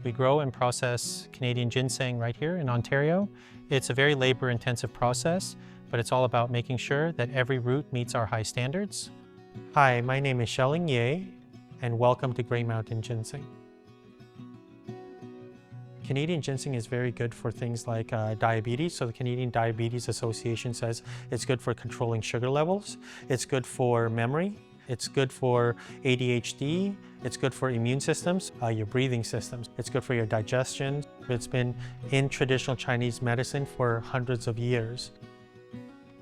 We grow and process Canadian ginseng right here in Ontario. It's a very labor-intensive process, but it's all about making sure that every root meets our high standards. Hi, my name is Schelling Yeh, and welcome to Grey Mountain Ginseng. Canadian ginseng is very good for things like diabetes. So the Canadian Diabetes Association says it's good for controlling sugar levels. It's good for memory. It's good for ADHD. It's good for immune systems, your breathing systems. It's good for your digestion. It's been in traditional Chinese medicine for hundreds of years.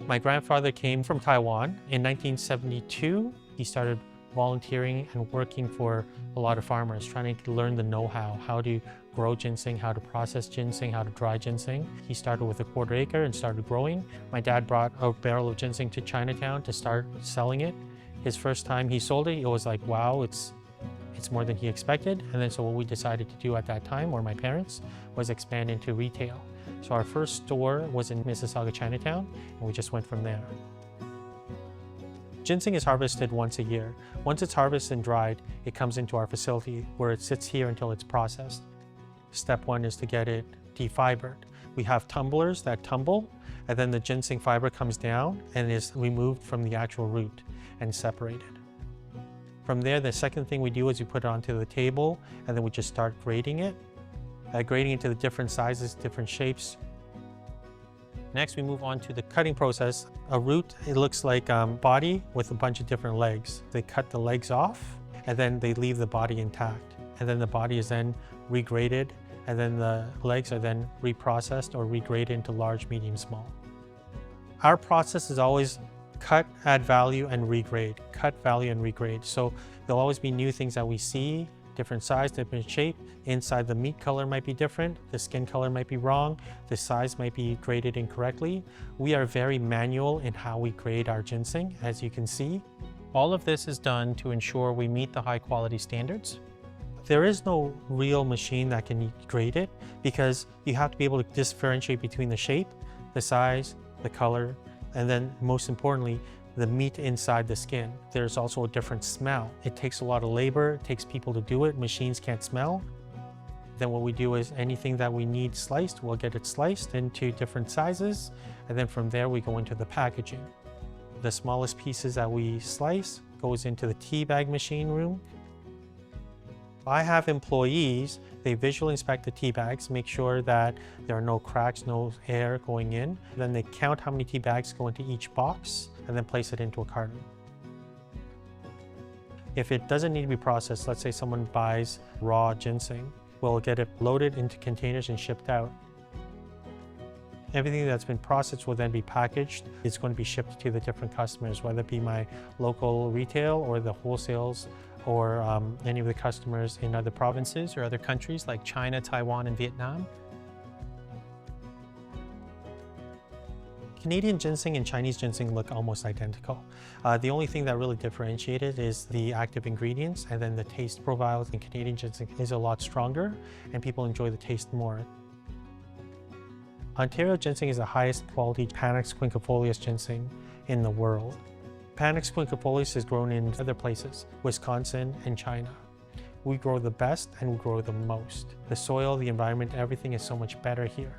My grandfather came from Taiwan. In 1972, he started volunteering and working for a lot of farmers, trying to learn the know-how, how to grow ginseng, how to process ginseng, how to dry ginseng. He started with a 1/4 acre and started growing. My dad brought a barrel of ginseng to Chinatown to start selling it. His first time he sold it, it was like, wow, it's more than he expected. And then so what we decided to do at that time, or my parents, was expand into retail. So our first store was in Mississauga, Chinatown, and we just went from there. Ginseng is harvested once a year. Once it's harvested and dried, it comes into our facility where it sits here until it's processed. Step one is to get it defibered. We have tumblers that tumble, and then the ginseng fiber comes down and is removed from the actual root and separated. From there, the second thing we do is we put it onto the table, and then we just start grading it. Grading it to the different sizes, different shapes. Next, we move on to the cutting process. A root, it looks like a body with a bunch of different legs. They cut the legs off, and then they leave the body intact. And then the body is then regraded, and then the legs are then reprocessed or regraded into large, medium, small. Our process is always cut, add value, and regrade. Cut, value, and regrade. So there'll always be new things that we see, different size, different shape. Inside, the meat color might be different, the skin color might be wrong, the size might be graded incorrectly. We are very manual in how we grade our ginseng, as you can see. All of this is done to ensure we meet the high quality standards. There is no real machine that can grade it because you have to be able to differentiate between the shape, the size, the color, and then most importantly, the meat inside the skin. There's also a different smell. It takes a lot of labor, it takes people to do it, machines can't smell. Then what we do is anything that we need sliced, we'll get it sliced into different sizes, and then from there we go into the packaging. The smallest pieces that we slice goes into the tea bag machine room. I have employees, they visually inspect the tea bags, make sure that there are no cracks, no air going in. Then they count how many tea bags go into each box and then place it into a carton. If it doesn't need to be processed, let's say someone buys raw ginseng, we'll get it loaded into containers and shipped out. Everything that's been processed will then be packaged. It's going to be shipped to the different customers, whether it be my local retail or the wholesales or any of the customers in other provinces or other countries like China, Taiwan, and Vietnam. Canadian ginseng and Chinese ginseng look almost identical. The only thing that really differentiated is the active ingredients, and then the taste profile in Canadian ginseng is a lot stronger and people enjoy the taste more. Ontario ginseng is the highest quality Panax quinquefolius ginseng in the world. Panax quinquefolius is grown in other places, Wisconsin and China. We grow the best and we grow the most. The soil, the environment, everything is so much better here.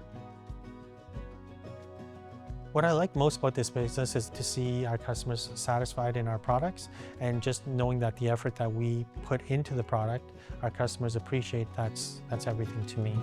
What I like most about this business is to see our customers satisfied in our products, and just knowing that the effort that we put into the product, our customers appreciate. That's everything to me.